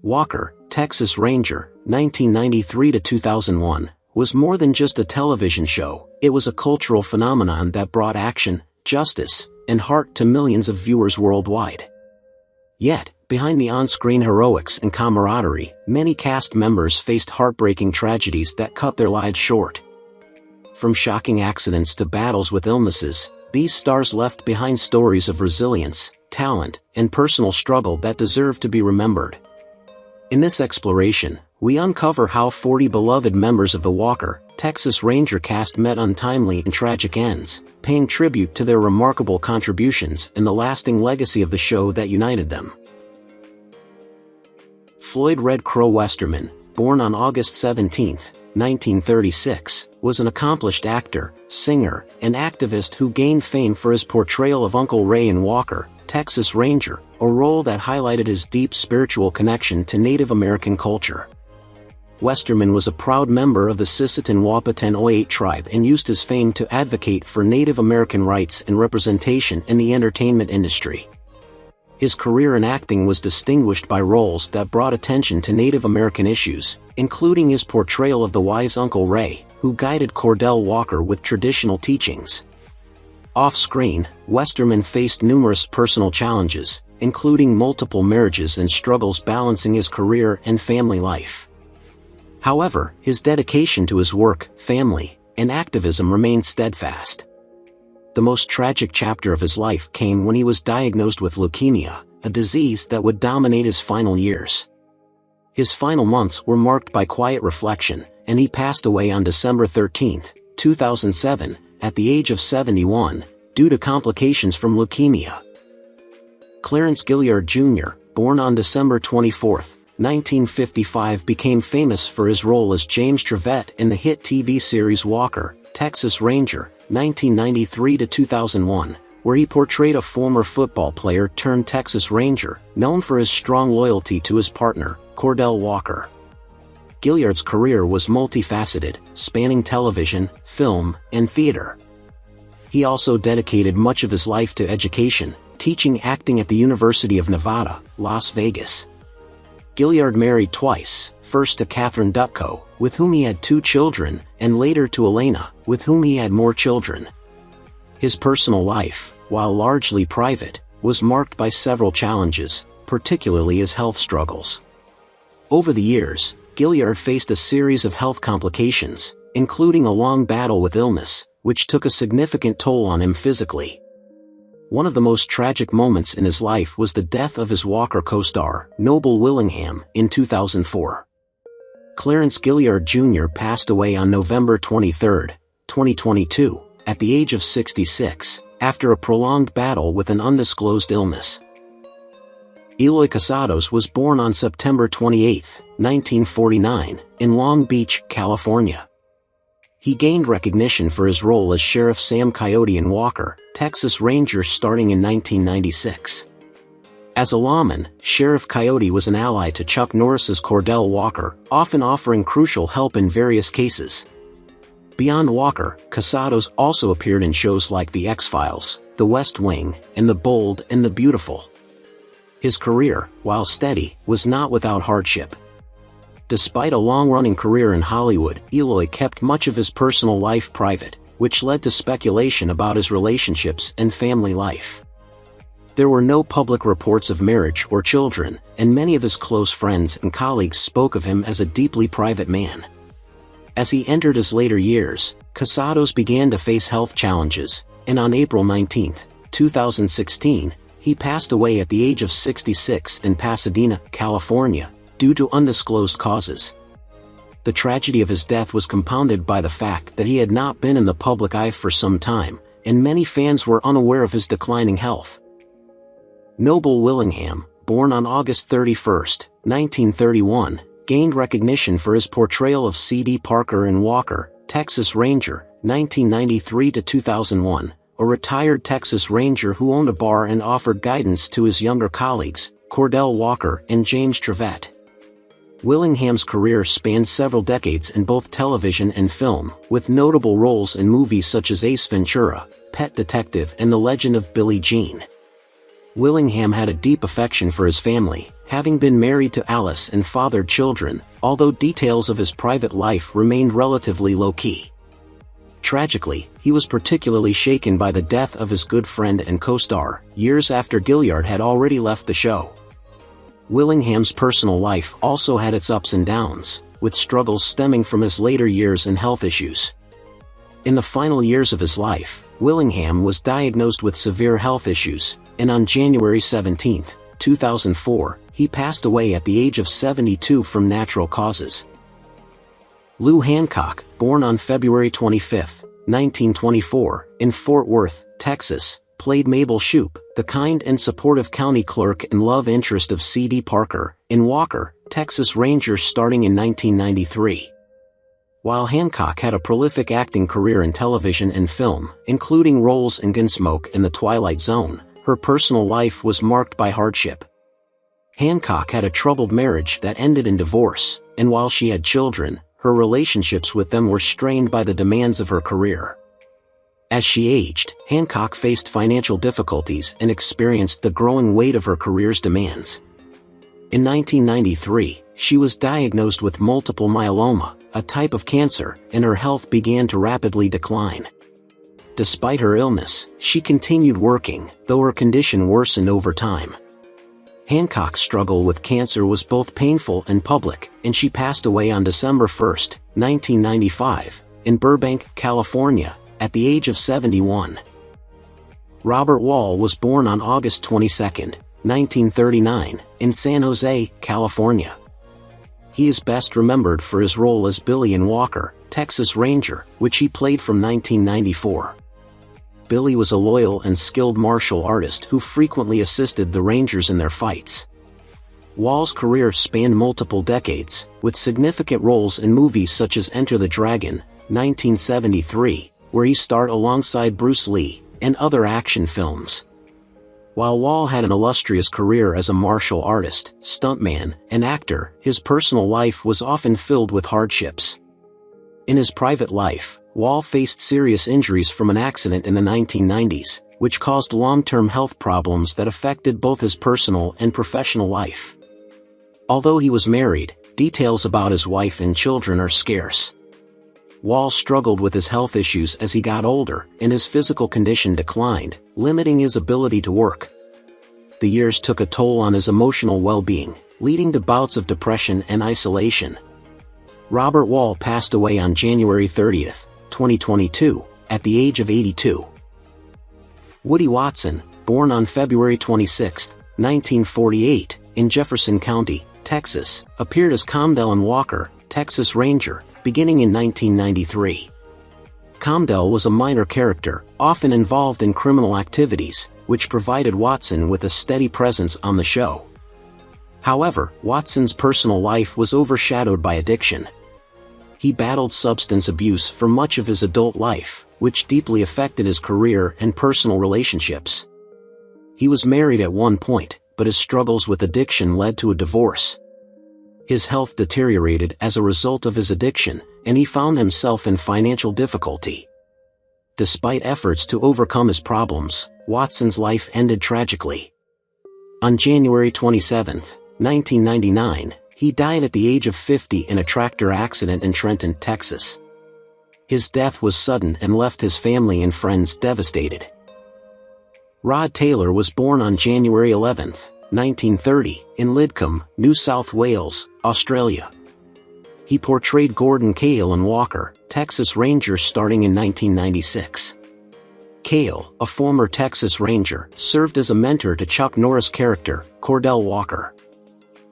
Walker, Texas Ranger, 1993 to 2001, was more than just a television show. It was a cultural phenomenon that brought action, justice, and heart to millions of viewers worldwide. Yet, behind the on-screen heroics and camaraderie, many cast members faced heartbreaking tragedies that cut their lives short. From shocking accidents to battles with illnesses, these stars left behind stories of resilience, talent, and personal struggle that deserve to be remembered. In this exploration, we uncover how 40 beloved members of the Walker, Texas Ranger cast met untimely and tragic ends, paying tribute to their remarkable contributions and the lasting legacy of the show that united them. Floyd Red Crow Westerman, born on August 17, 1936, was an accomplished actor, singer, and activist who gained fame for his portrayal of Uncle Ray in Walker, Texas Ranger, a role that highlighted his deep spiritual connection to Native American culture. Westerman was a proud member of the Sisseton Wahpeton Oi'at tribe and used his fame to advocate for Native American rights and representation in the entertainment industry. His career in acting was distinguished by roles that brought attention to Native American issues, including his portrayal of the wise Uncle Ray, who guided Cordell Walker with traditional teachings. Off-screen, Westerman faced numerous personal challenges, including multiple marriages and struggles balancing his career and family life. However, his dedication to his work, family, and activism remained steadfast. The most tragic chapter of his life came when he was diagnosed with leukemia, a disease that would dominate his final years. His final months were marked by quiet reflection, and he passed away on December 13, 2007, at the age of 71, due to complications from leukemia. Clarence Gillard Jr., born on December 24, 1955, became famous for his role as James Trevette in the hit TV series Walker, Texas Ranger, 1993 to 2001, where he portrayed a former football player turned Texas Ranger, known for his strong loyalty to his partner, Cordell Walker. Gilliard's career was multifaceted, spanning television, film, and theater. He also dedicated much of his life to education, teaching acting at the University of Nevada, Las Vegas. Gillard married twice, first to Catherine Dutko, with whom he had 2 children, and later to Elena, with whom he had more children. His personal life, while largely private, was marked by several challenges, particularly his health struggles. Over the years, Gillard faced a series of health complications, including a long battle with illness, which took a significant toll on him physically. One of the most tragic moments in his life was the death of his Walker co-star, Noble Willingham, in 2004. Clarence Gillard Jr. passed away on November 23, 2022, at the age of 66, after a prolonged battle with an undisclosed illness. Eloy Casados was born on September 28, 1949, in Long Beach, California. He gained recognition for his role as Sheriff Sam Coyote in Walker, Texas Ranger starting in 1996. As a lawman, Sheriff Coyote was an ally to Chuck Norris's Cordell Walker, often offering crucial help in various cases. Beyond Walker, Casados also appeared in shows like The X-Files, The West Wing, and The Bold and the Beautiful. His career, while steady, was not without hardship. Despite a long-running career in Hollywood, Eloy kept much of his personal life private, which led to speculation about his relationships and family life. There were no public reports of marriage or children, and many of his close friends and colleagues spoke of him as a deeply private man. As he entered his later years, Casados began to face health challenges, and on April 19, 2016, he passed away at the age of 66 in Pasadena, California, due to undisclosed causes. The tragedy of his death was compounded by the fact that he had not been in the public eye for some time, and many fans were unaware of his declining health. Noble Willingham, born on August 31, 1931, gained recognition for his portrayal of C.D. Parker in Walker, Texas Ranger, 1993 to 2001, a retired Texas Ranger who owned a bar and offered guidance to his younger colleagues, Cordell Walker and James Trevette. Willingham's career spanned several decades in both television and film, with notable roles in movies such as Ace Ventura, Pet Detective and The Legend of Billie Jean. Willingham had a deep affection for his family, having been married to Alice and fathered children, although details of his private life remained relatively low-key. Tragically, he was particularly shaken by the death of his good friend and co-star, years after Gillard had already left the show. Willingham's personal life also had its ups and downs, with struggles stemming from his later years and health issues. In the final years of his life, Willingham was diagnosed with severe health issues, and on January 17, 2004, he passed away at the age of 72 from natural causes. Lou Hancock, born on February 25, 1924, in Fort Worth, Texas, played Mabel Shoup, the kind and supportive county clerk and love interest of C.D. Parker, in Walker, Texas Rangers starting in 1993. While Hancock had a prolific acting career in television and film, including roles in Gunsmoke and The Twilight Zone, her personal life was marked by hardship. Hancock had a troubled marriage that ended in divorce, and while she had children, her relationships with them were strained by the demands of her career. As she aged, Hancock faced financial difficulties and experienced the growing weight of her career's demands. In 1993, she was diagnosed with multiple myeloma, a type of cancer, and her health began to rapidly decline. Despite her illness, she continued working, though her condition worsened over time. Hancock's struggle with cancer was both painful and public, and she passed away on December 1, 1995, in Burbank, California, at the age of 71. Robert Wall was born on August 22, 1939, in San Jose, California. He is best remembered for his role as Billy in Walker, Texas Ranger, which he played from 1994. Billy was a loyal and skilled martial artist who frequently assisted the Rangers in their fights. Wall's career spanned multiple decades, with significant roles in movies such as Enter the Dragon, 1973, where he starred alongside Bruce Lee, and other action films. While Wall had an illustrious career as a martial artist, stuntman, and actor, his personal life was often filled with hardships. In his private life, Wall faced serious injuries from an accident in the 1990s, which caused long-term health problems that affected both his personal and professional life. Although he was married, details about his wife and children are scarce. Wall struggled with his health issues as he got older, and his physical condition declined, limiting his ability to work. The years took a toll on his emotional well-being, leading to bouts of depression and isolation. Robert Wall passed away on January 30, 2022, at the age of 82. Woody Watson, born on February 26, 1948, in Jefferson County, Texas, appeared as Comdell in Walker, Texas Ranger, beginning in 1993. Comdell was a minor character, often involved in criminal activities, which provided Watson with a steady presence on the show. However, Watson's personal life was overshadowed by addiction. He battled substance abuse for much of his adult life, which deeply affected his career and personal relationships. He was married at one point, but his struggles with addiction led to a divorce. His health deteriorated as a result of his addiction, and he found himself in financial difficulty. Despite efforts to overcome his problems, Watson's life ended tragically. On January 27, 1999, he died at the age of 50 in a tractor accident in Trenton, Texas. His death was sudden and left his family and friends devastated. Rod Taylor was born on January 11, 1930, in Lidcombe, New South Wales, Australia. He portrayed Gordon Cahill in Walker, Texas Ranger starting in 1996. Cahill, a former Texas Ranger, served as a mentor to Chuck Norris' character, Cordell Walker.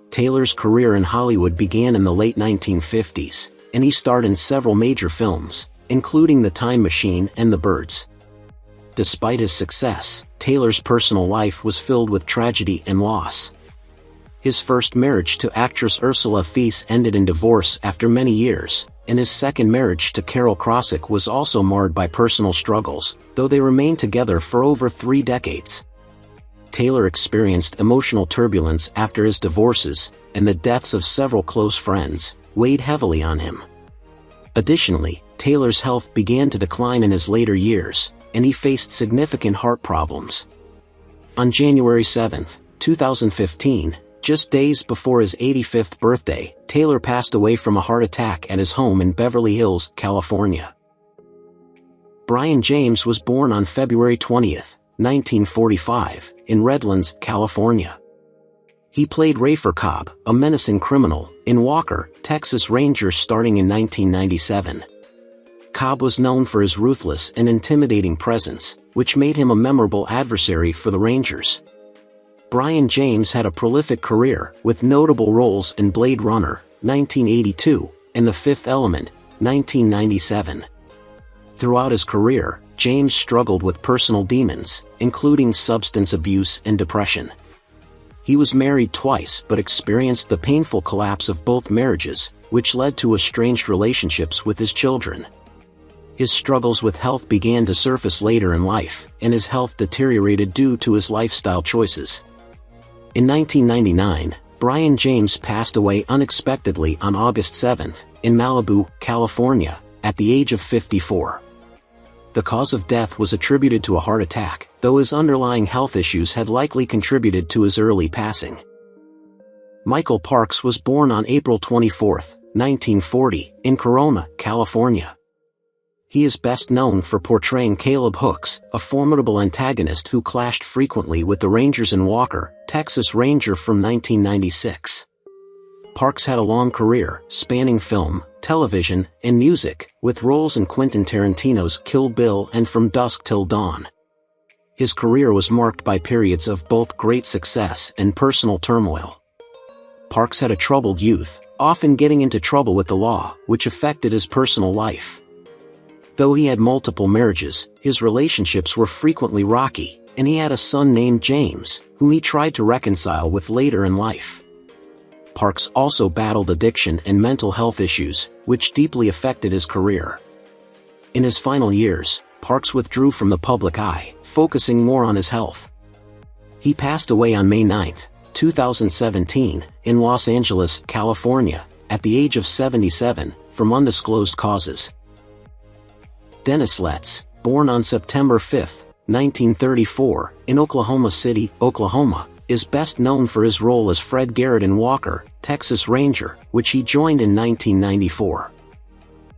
Taylor's career in Hollywood began in the late 1950s, and he starred in several major films, including The Time Machine and The Birds. Despite his success, Taylor's personal life was filled with tragedy and loss. His first marriage to actress Ursula Thies ended in divorce after many years, and his second marriage to Carol Krosick was also marred by personal struggles, though they remained together for over 3 decades. Taylor experienced emotional turbulence after his divorces, and the deaths of several close friends weighed heavily on him. Additionally, Taylor's health began to decline in his later years, and he faced significant heart problems. On January 7, 2015, Just days before his 85th birthday, Taylor passed away from a heart attack at his home in Beverly Hills, California. Brian James was born on February 20, 1945, in Redlands, California. He played Rafer Cobb, a menacing criminal, in Walker, Texas Rangers starting in 1997. Cobb was known for his ruthless and intimidating presence, which made him a memorable adversary for the Rangers. Brian James had a prolific career, with notable roles in Blade Runner, 1982, and The Fifth Element, 1997. Throughout his career, James struggled with personal demons, including substance abuse and depression. He was married twice but experienced the painful collapse of both marriages, which led to estranged relationships with his children. His struggles with health began to surface later in life, and his health deteriorated due to his lifestyle choices. In 1999, Brian James passed away unexpectedly on August 7, in Malibu, California, at the age of 54. The cause of death was attributed to a heart attack, though his underlying health issues had likely contributed to his early passing. Michael Parks was born on April 24, 1940, in Corona, California. He is best known for portraying Caleb Hooks, a formidable antagonist who clashed frequently with the Rangers in Walker, Texas Ranger from 1996. Parks had a long career, spanning film, television, and music, with roles in Quentin Tarantino's Kill Bill and From Dusk Till Dawn. His career was marked by periods of both great success and personal turmoil. Parks had a troubled youth, often getting into trouble with the law, which affected his personal life. Though he had multiple marriages, his relationships were frequently rocky, and he had a son named James, whom he tried to reconcile with later in life. Parks also battled addiction and mental health issues, which deeply affected his career. In his final years, Parks withdrew from the public eye, focusing more on his health. He passed away on May 9, 2017, in Los Angeles, California, at the age of 77, from undisclosed causes. Dennis Letts, born on September 5, 1934, in Oklahoma City, Oklahoma, is best known for his role as Fred Garrett in Walker, Texas Ranger, which he joined in 1994.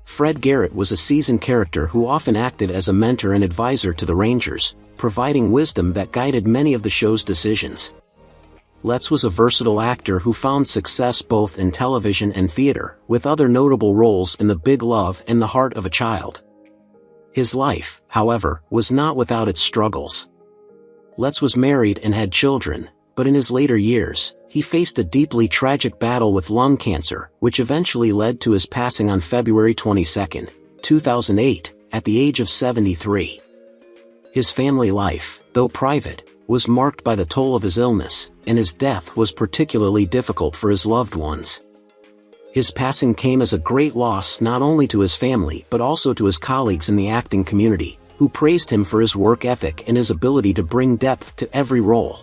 Fred Garrett was a seasoned character who often acted as a mentor and advisor to the Rangers, providing wisdom that guided many of the show's decisions. Letts was a versatile actor who found success both in television and theater, with other notable roles in The Big Love and The Heart of a Child. His life, however, was not without its struggles. Letts was married and had children, but in his later years, he faced a deeply tragic battle with lung cancer, which eventually led to his passing on February 22, 2008, at the age of 73. His family life, though private, was marked by the toll of his illness, and his death was particularly difficult for his loved ones. His passing came as a great loss not only to his family but also to his colleagues in the acting community, who praised him for his work ethic and his ability to bring depth to every role.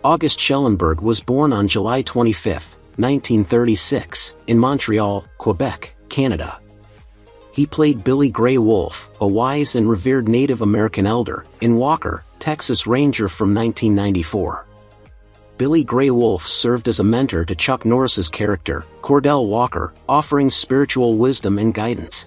August Schellenberg was born on July 25, 1936, in Montreal, Quebec, Canada. He played Billy Grey Wolf, a wise and revered Native American elder, in Walker, Texas Ranger from 1994. Billy Grey Wolf served as a mentor to Chuck Norris's character, Cordell Walker, offering spiritual wisdom and guidance.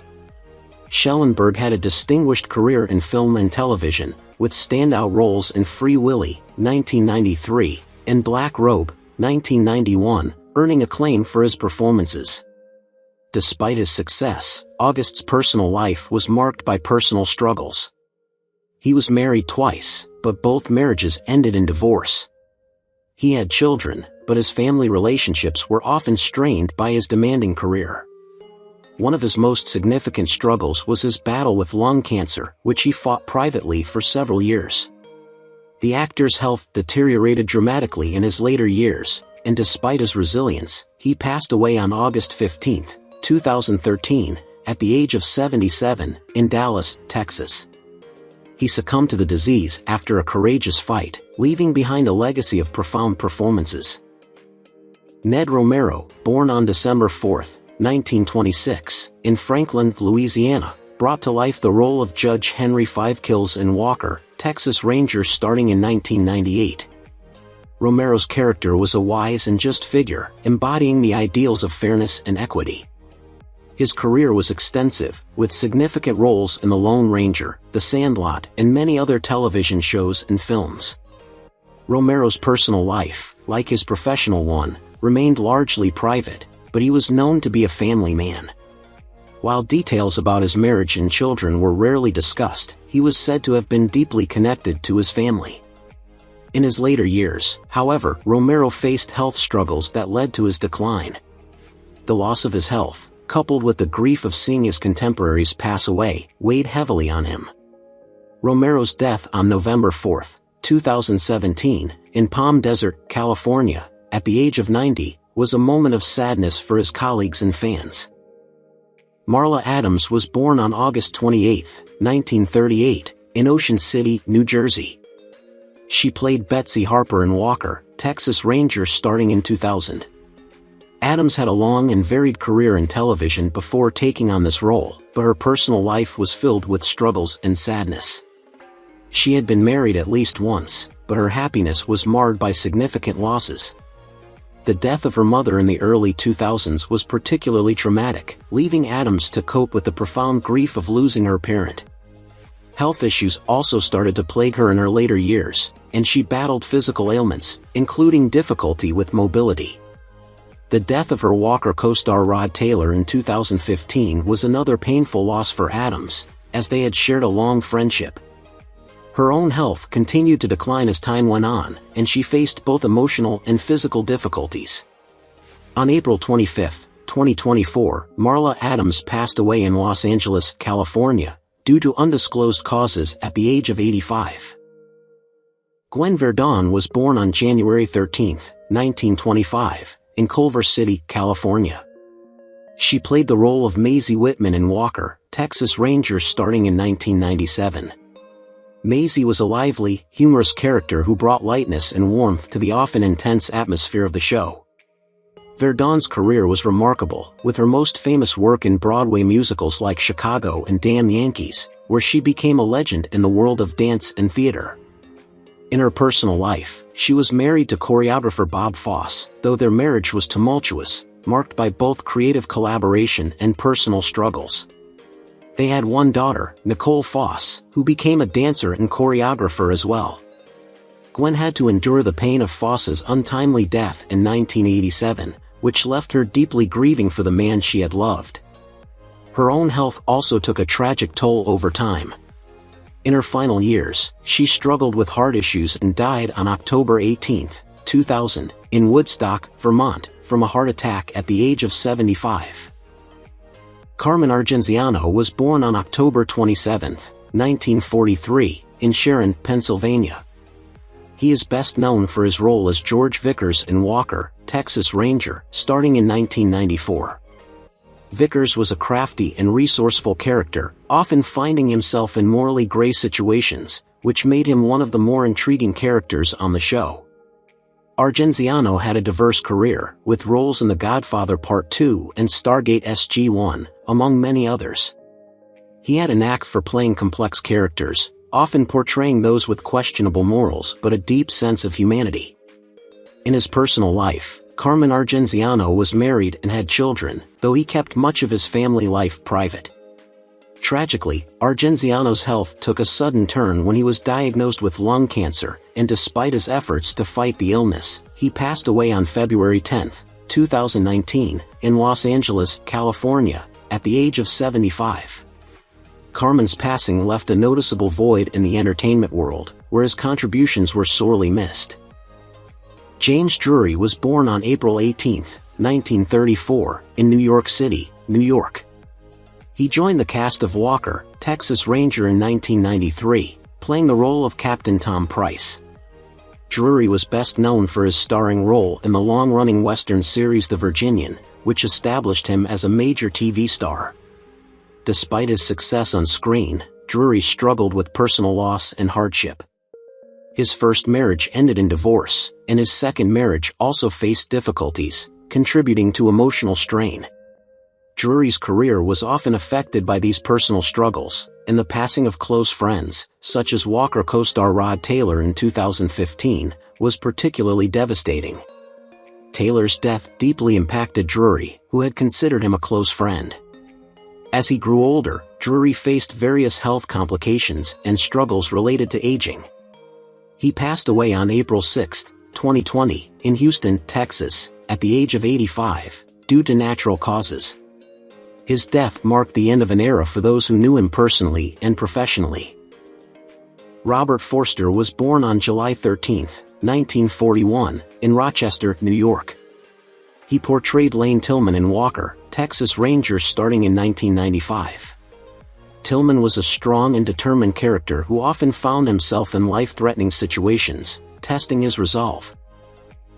Schellenberg had a distinguished career in film and television, with standout roles in Free Willy, 1993, and Black Robe, 1991, earning acclaim for his performances. Despite his success, August's personal life was marked by personal struggles. He was married twice, but both marriages ended in divorce. He had children, but his family relationships were often strained by his demanding career. One of his most significant struggles was his battle with lung cancer, which he fought privately for several years. The actor's health deteriorated dramatically in his later years, and despite his resilience, he passed away on August 15, 2013, at the age of 77, in Dallas, Texas. He succumbed to the disease after a courageous fight, leaving behind a legacy of profound performances. Ned Romero, born on December 4, 1926, in Franklin, Louisiana, brought to life the role of Judge Henry Five Kills in Walker, Texas Ranger starting in 1998. Romero's character was a wise and just figure, embodying the ideals of fairness and equity. His career was extensive, with significant roles in The Lone Ranger, The Sandlot, and many other television shows and films. Romero's personal life, like his professional one, remained largely private, but he was known to be a family man. While details about his marriage and children were rarely discussed, he was said to have been deeply connected to his family. In his later years, however, Romero faced health struggles that led to his decline. The loss of his health, coupled with the grief of seeing his contemporaries pass away, weighed heavily on him. Romero's death on November 4, 2017, in Palm Desert, California, at the age of 90, was a moment of sadness for his colleagues and fans. Marla Adams was born on August 28, 1938, in Ocean City, New Jersey. She played Betsy Harper in Walker, Texas Ranger starting in 2000. Adams had a long and varied career in television before taking on this role, but her personal life was filled with struggles and sadness. She had been married at least once, but her happiness was marred by significant losses. The death of her mother in the early 2000s was particularly traumatic, leaving Adams to cope with the profound grief of losing her parent. Health issues also started to plague her in her later years, and she battled physical ailments, including difficulty with mobility. The death of her Walker co-star Rod Taylor in 2015 was another painful loss for Adams, as they had shared a long friendship. Her own health continued to decline as time went on, and she faced both emotional and physical difficulties. On April 25, 2024, Marla Adams passed away in Los Angeles, California, due to undisclosed causes at the age of 85. Gwen Verdon was born on January 13, 1925, in Culver City, California. She played the role of Maisie Whitman in Walker, Texas Ranger starting in 1997. Maisie was a lively, humorous character who brought lightness and warmth to the often intense atmosphere of the show. Verdon's career was remarkable, with her most famous work in Broadway musicals like Chicago and Damn Yankees, where she became a legend in the world of dance and theater. In her personal life, she was married to choreographer Bob Fosse, though their marriage was tumultuous, marked by both creative collaboration and personal struggles. They had one daughter, Nicole Fosse, who became a dancer and choreographer as well. Gwen had to endure the pain of Fosse's untimely death in 1987, which left her deeply grieving for the man she had loved. Her own health also took a tragic toll over time. In her final years, she struggled with heart issues and died on October 18, 2000, in Woodstock, Vermont, from a heart attack at the age of 75. Carmen Arenzano was born on October 27, 1943, in Sharon, Pennsylvania. He is best known for his role as George Vickers in Walker, Texas Ranger, starting in 1994. Vickers was a crafty and resourceful character, often finding himself in morally gray situations, which made him one of the more intriguing characters on the show. Arenzano had a diverse career, with roles in The Godfather Part 2 and Stargate SG-1, among many others. He had a knack for playing complex characters, often portraying those with questionable morals but a deep sense of humanity. In his personal life, Carmen Arenzano was married and had children, though he kept much of his family life private. Tragically, Arenzano's health took a sudden turn when he was diagnosed with lung cancer, and despite his efforts to fight the illness, he passed away on February 10, 2019, in Los Angeles, California, at the age of 75. Carmen's passing left a noticeable void in the entertainment world, where his contributions were sorely missed. James Drury was born on April 18, 1934, in New York City, New York. He joined the cast of Walker, Texas Ranger in 1993, playing the role of Captain Tom Price. Drury was best known for his starring role in the long-running Western series The Virginian, which established him as a major TV star. Despite his success on screen, Drury struggled with personal loss and hardship. His first marriage ended in divorce, and his second marriage also faced difficulties, contributing to emotional strain. Drury's career was often affected by these personal struggles, and the passing of close friends, such as Walker co-star Rod Taylor in 2015, was particularly devastating. Taylor's death deeply impacted Drury, who had considered him a close friend. As he grew older, Drury faced various health complications and struggles related to aging. He passed away on April 6, 2020, in Houston, Texas, at the age of 85, due to natural causes. His death marked the end of an era for those who knew him personally and professionally. Robert Forster was born on July 13, 1941, in Rochester, New York. He portrayed Lane Tillman in Walker, Texas Ranger starting in 1995. Tillman was a strong and determined character who often found himself in life-threatening situations, testing his resolve.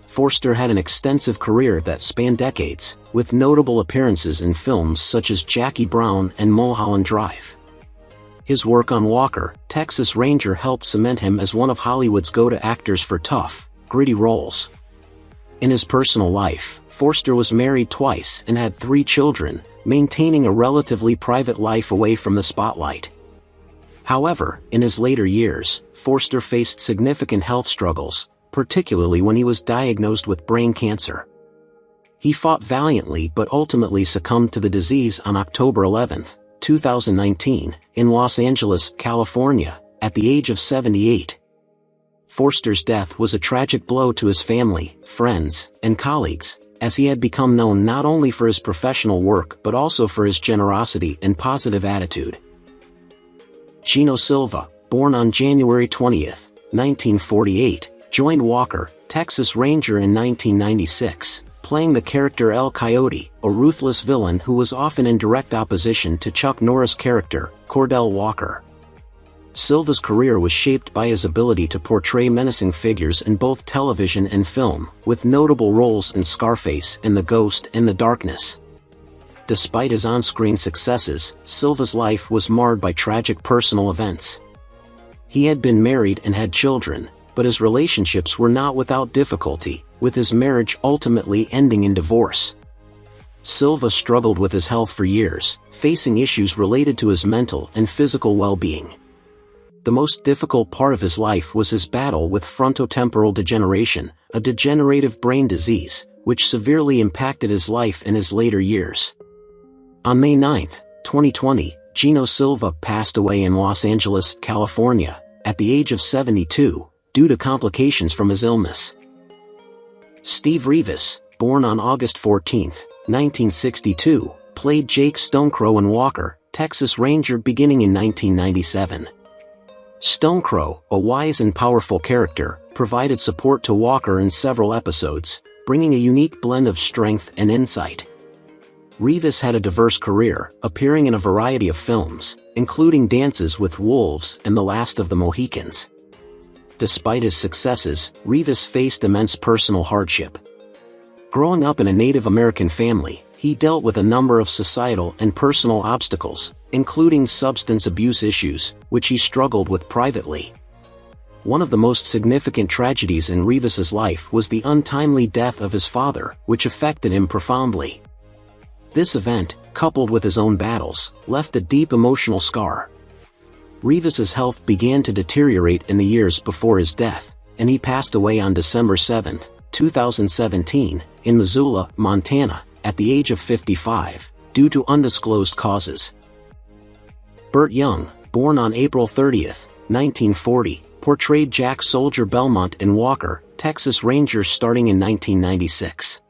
Forster had an extensive career that spanned decades, with notable appearances in films such as Jackie Brown and Mulholland Drive. His work on Walker, Texas Ranger helped cement him as one of Hollywood's go-to actors for tough, gritty roles. In his personal life, Forster was married twice and had 3 children, maintaining a relatively private life away from the spotlight. However, in his later years, Forster faced significant health struggles, particularly when he was diagnosed with brain cancer. He fought valiantly but ultimately succumbed to the disease on October 11, 2019, in Los Angeles, California, at the age of 78. Forster's death was a tragic blow to his family, friends, and colleagues, as he had become known not only for his professional work but also for his generosity and positive attitude. Chino Silva, born on January 20, 1948, joined Walker, Texas Ranger in 1996, playing the character El Coyote, a ruthless villain who was often in direct opposition to Chuck Norris' character, Cordell Walker. Silva's career was shaped by his ability to portray menacing figures in both television and film, with notable roles in Scarface and The Ghost in the Darkness. Despite his on-screen successes, Silva's life was marred by tragic personal events. He had been married and had children, but his relationships were not without difficulty, with his marriage ultimately ending in divorce. Silva struggled with his health for years, facing issues related to his mental and physical well-being. The most difficult part of his life was his battle with frontotemporal degeneration, a degenerative brain disease, which severely impacted his life in his later years. On May 9, 2020, Chino Silva passed away in Los Angeles, California, at the age of 72, due to complications from his illness. Steve Rivas, born on August 14, 1962, played Jake Stonecrow in Walker, Texas Ranger beginning in 1997. Stonecrow, a wise and powerful character, provided support to Walker in several episodes, bringing a unique blend of strength and insight. Rivas had a diverse career, appearing in a variety of films, including Dances with Wolves and The Last of the Mohicans. Despite his successes, Rivas faced immense personal hardship. Growing up in a Native American family, he dealt with a number of societal and personal obstacles, including substance abuse issues, which he struggled with privately. One of the most significant tragedies in Rivas's life was the untimely death of his father, which affected him profoundly. This event, coupled with his own battles, left a deep emotional scar. Rivas's health began to deteriorate in the years before his death, and he passed away on December 7, 2017, in Missoula, Montana, at the age of 55, due to undisclosed causes. Bert Young, born on April 30, 1940, portrayed Jack Soldier Belmont in Walker, Texas Ranger starting in 1996.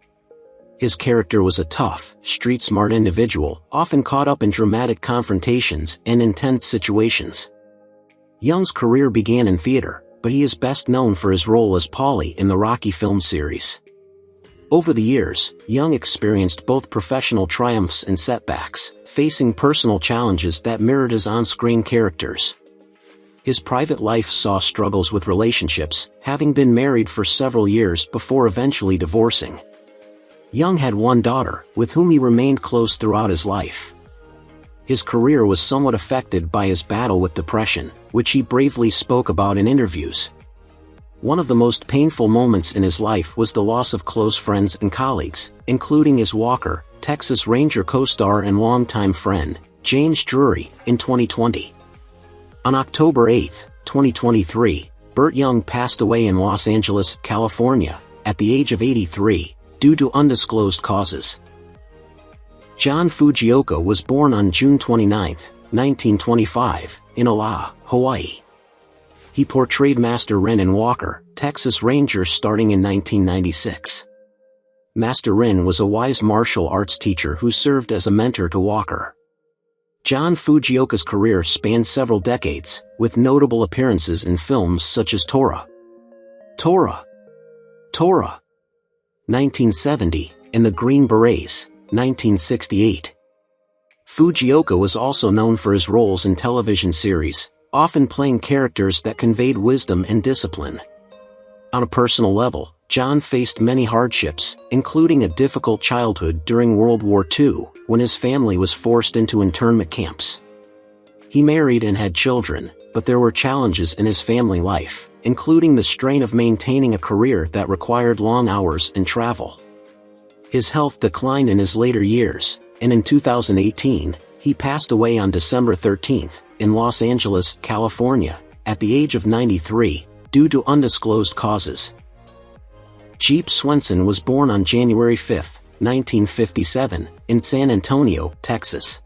His character was a tough, street-smart individual, often caught up in dramatic confrontations and intense situations. Young's career began in theater, but he is best known for his role as Paulie in the Rocky film series. Over the years, Young experienced both professional triumphs and setbacks, facing personal challenges that mirrored his on-screen characters. His private life saw struggles with relationships, having been married for several years before eventually divorcing. Young had one daughter, with whom he remained close throughout his life. His career was somewhat affected by his battle with depression, which he bravely spoke about in interviews. One of the most painful moments in his life was the loss of close friends and colleagues, including his Walker, Texas Ranger co-star and longtime friend, James Drury, in 2020. On October 8, 2023, Bert Young passed away in Los Angeles, California, at the age of 83, due to undisclosed causes. John Fujioka was born on June 29, 1925, in Oahu, Hawaii. He portrayed Master Rin in Walker, Texas Ranger starting in 1996. Master Rin was a wise martial arts teacher who served as a mentor to Walker. John Fujioka's career spanned several decades, with notable appearances in films such as Tora, 1970, and The Green Berets, 1968. Fujioka was also known for his roles in television series, often playing characters that conveyed wisdom and discipline. On a personal level, John faced many hardships, including a difficult childhood during World War II, when his family was forced into internment camps. He married and had children, but there were challenges in his family life, including the strain of maintaining a career that required long hours and travel. His health declined in his later years, and in 2018, he passed away on December 13, in Los Angeles, California, at the age of 93, due to undisclosed causes. Jeep Swenson was born on January 5, 1957, in San Antonio, Texas.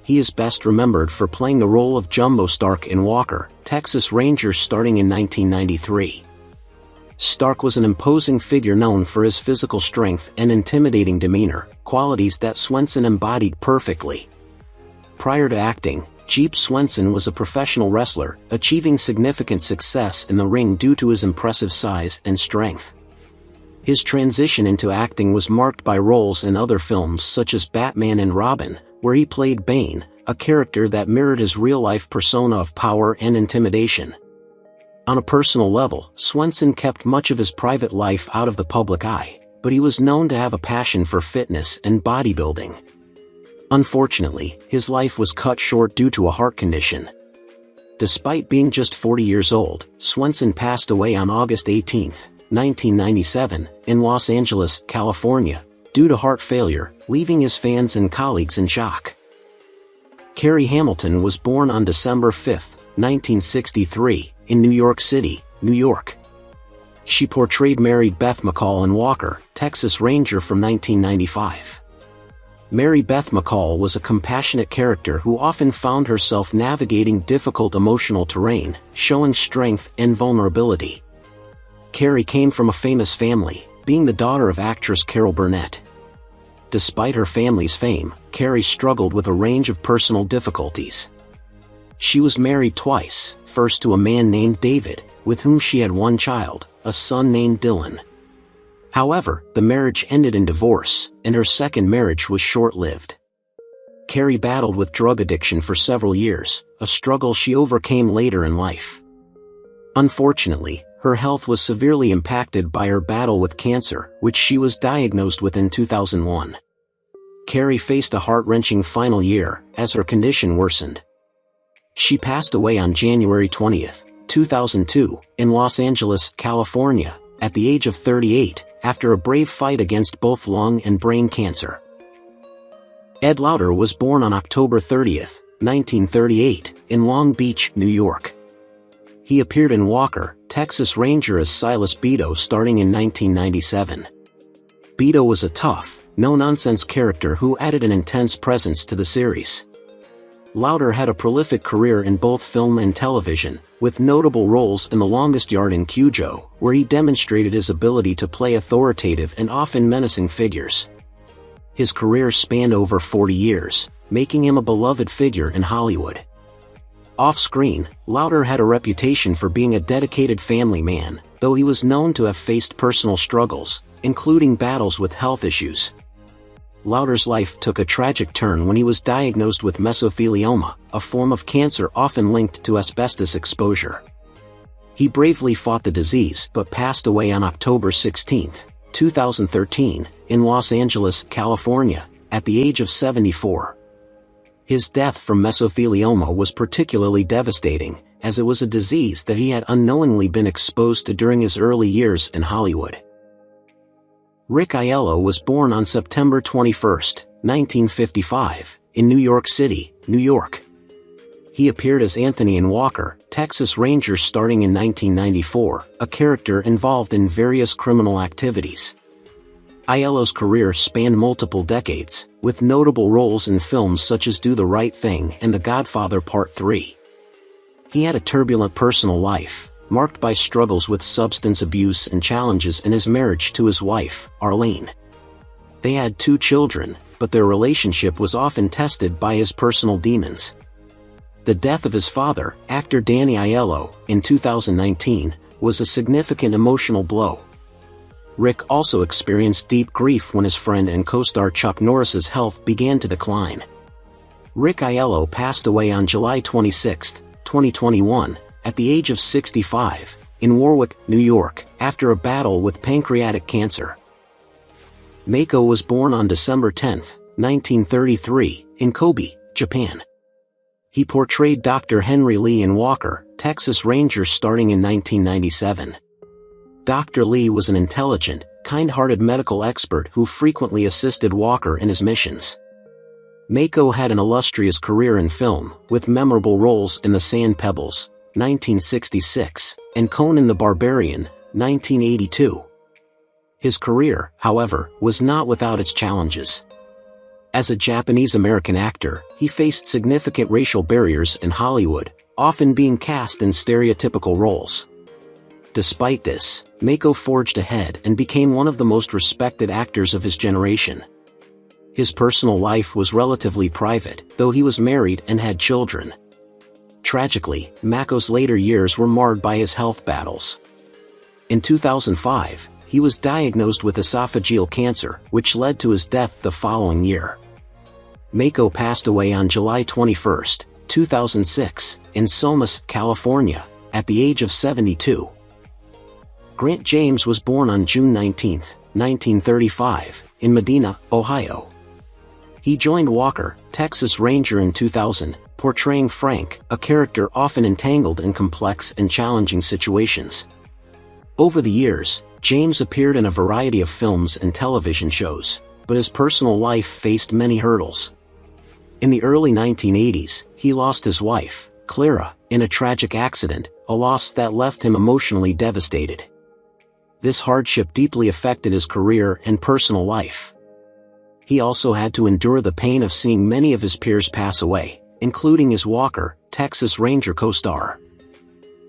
He is best remembered for playing the role of Jumbo Stark in Walker, Texas Ranger starting in 1993. Stark was an imposing figure known for his physical strength and intimidating demeanor, qualities that Swenson embodied perfectly. Prior to acting, Jeep Swenson was a professional wrestler, achieving significant success in the ring due to his impressive size and strength. His transition into acting was marked by roles in other films such as Batman and Robin, where he played Bane, a character that mirrored his real-life persona of power and intimidation. On a personal level, Swenson kept much of his private life out of the public eye, but he was known to have a passion for fitness and bodybuilding. Unfortunately, his life was cut short due to a heart condition. Despite being just 40 years old, Swenson passed away on August 18, 1997, in Los Angeles, California, due to heart failure, leaving his fans and colleagues in shock. Carrie Hamilton was born on December 5, 1963, in New York City, New York. She portrayed Mary Beth McCall in Walker, Texas Ranger from 1995. Mary Beth McCall was a compassionate character who often found herself navigating difficult emotional terrain, showing strength and vulnerability. Carrie came from a famous family, being the daughter of actress Carol Burnett. Despite her family's fame, Carrie struggled with a range of personal difficulties. She was married twice, first to a man named David, with whom she had one child, a son named Dylan. However, the marriage ended in divorce, and her second marriage was short-lived. Carrie battled with drug addiction for several years, a struggle she overcame later in life. Unfortunately, her health was severely impacted by her battle with cancer, which she was diagnosed with in 2001. Carrie faced a heart-wrenching final year, as her condition worsened. She passed away on January 20, 2002, in Los Angeles, California, at the age of 38, after a brave fight against both lung and brain cancer. Ed Lauter was born on October 30, 1938, in Long Beach, New York. He appeared in Walker, Texas Ranger as Silas Beto starting in 1997. Beto was a tough, no-nonsense character who added an intense presence to the series. Lauter had a prolific career in both film and television, with notable roles in The Longest Yard in Cujo, where he demonstrated his ability to play authoritative and often menacing figures. His career spanned over 40 years, making him a beloved figure in Hollywood. Off-screen, Lauter had a reputation for being a dedicated family man, though he was known to have faced personal struggles, including battles with health issues. Lauter's life took a tragic turn when he was diagnosed with mesothelioma, a form of cancer often linked to asbestos exposure. He bravely fought the disease but passed away on October 16, 2013, in Los Angeles, California, at the age of 74. His death from mesothelioma was particularly devastating, as it was a disease that he had unknowingly been exposed to during his early years in Hollywood. Rick Aiello was born on September 21, 1955, in New York City, New York. He appeared as Anthony in Walker, Texas Ranger starting in 1994, a character involved in various criminal activities. Aiello's career spanned multiple decades, with notable roles in films such as Do the Right Thing and The Godfather Part 3. He had a turbulent personal life, marked by struggles with substance abuse and challenges in his marriage to his wife, Arlene. They had 2 children, but their relationship was often tested by his personal demons. The death of his father, actor Danny Aiello, in 2019, was a significant emotional blow. Rick also experienced deep grief when his friend and co-star Chuck Norris's health began to decline. Rick Aiello passed away on July 26, 2021, at the age of 65, in Warwick, New York, after a battle with pancreatic cancer. Mako was born on December 10, 1933, in Kobe, Japan. He portrayed Dr. Henry Lee in Walker, Texas Ranger starting in 1997. Dr. Lee was an intelligent, kind-hearted medical expert who frequently assisted Walker in his missions. Mako had an illustrious career in film, with memorable roles in The Sand Pebbles, 1966, and Conan the Barbarian, 1982. His career, however, was not without its challenges. As a Japanese-American actor, he faced significant racial barriers in Hollywood, often being cast in stereotypical roles. Despite this, Mako forged ahead and became one of the most respected actors of his generation. His personal life was relatively private, though he was married and had children. Tragically, Mako's later years were marred by his health battles. In 2005, he was diagnosed with esophageal cancer, which led to his death the following year. Mako passed away on July 21, 2006, in Somas, California, at the age of 72. Grant James was born on June 19, 1935, in Medina, Ohio. He joined Walker, Texas Ranger in 2000, portraying Frank, a character often entangled in complex and challenging situations. Over the years, James appeared in a variety of films and television shows, but his personal life faced many hurdles. In the early 1980s, he lost his wife, Clara, in a tragic accident, a loss that left him emotionally devastated. This hardship deeply affected his career and personal life. He also had to endure the pain of seeing many of his peers pass away, including his Walker, Texas Ranger co-star.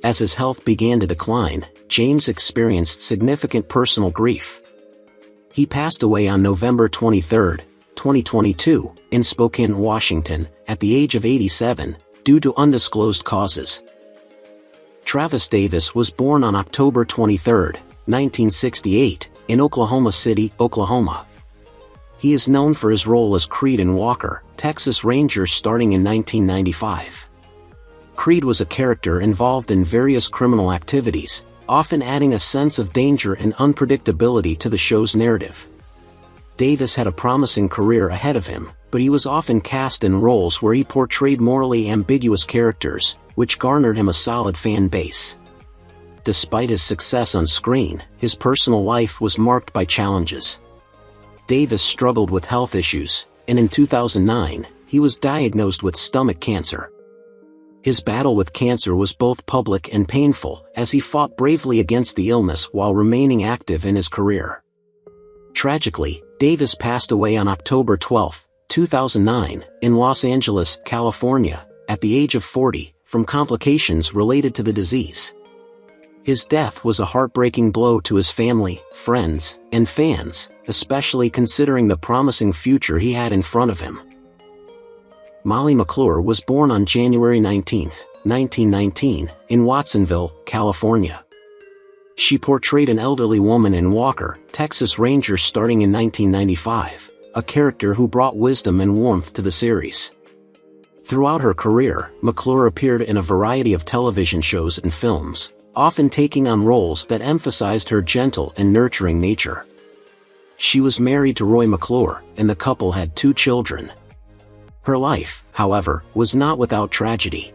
As his health began to decline, James experienced significant personal grief. He passed away on November 23, 2022, in Spokane, Washington, at the age of 87, due to undisclosed causes. Travis Davis was born on October 23, 1968, in Oklahoma City, Oklahoma. He is known for his role as Creed in Walker, Texas Ranger starting in 1995. Creed was a character involved in various criminal activities, often adding a sense of danger and unpredictability to the show's narrative. Davis had a promising career ahead of him, but he was often cast in roles where he portrayed morally ambiguous characters, which garnered him a solid fan base. Despite his success on screen, his personal life was marked by challenges. Davis struggled with health issues, and in 2009, he was diagnosed with stomach cancer. His battle with cancer was both public and painful, as he fought bravely against the illness while remaining active in his career. Tragically, Davis passed away on October 12, 2009, in Los Angeles, California, at the age of 40, from complications related to the disease. His death was a heartbreaking blow to his family, friends, and fans, especially considering the promising future he had in front of him. Molly McClure was born on January 19, 1919, in Watsonville, California. She portrayed an elderly woman in Walker, Texas Ranger starting in 1995, a character who brought wisdom and warmth to the series. Throughout her career, McClure appeared in a variety of television shows and films, often taking on roles that emphasized her gentle and nurturing nature. She was married to Roy McClure, and the couple had 2 children. Her life, however, was not without tragedy.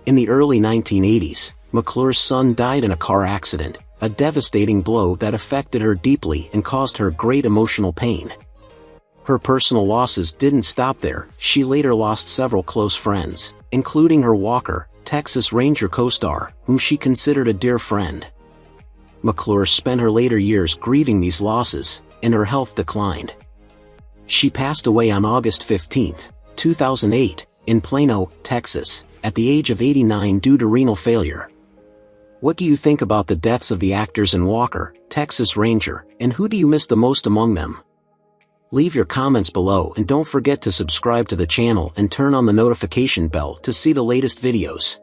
In the early 1980s, McClure's son died in a car accident, a devastating blow that affected her deeply and caused her great emotional pain. Her personal losses didn't stop there. She later lost several close friends, including her Walker, Texas Ranger co-star, whom she considered a dear friend. McClure spent her later years grieving these losses, and her health declined. She passed away on August 15, 2008, in Plano, Texas, at the age of 89 due to renal failure. What do you think about the deaths of the actors in Walker, Texas Ranger, and who do you miss the most among them? Leave your comments below and don't forget to subscribe to the channel and turn on the notification bell to see the latest videos.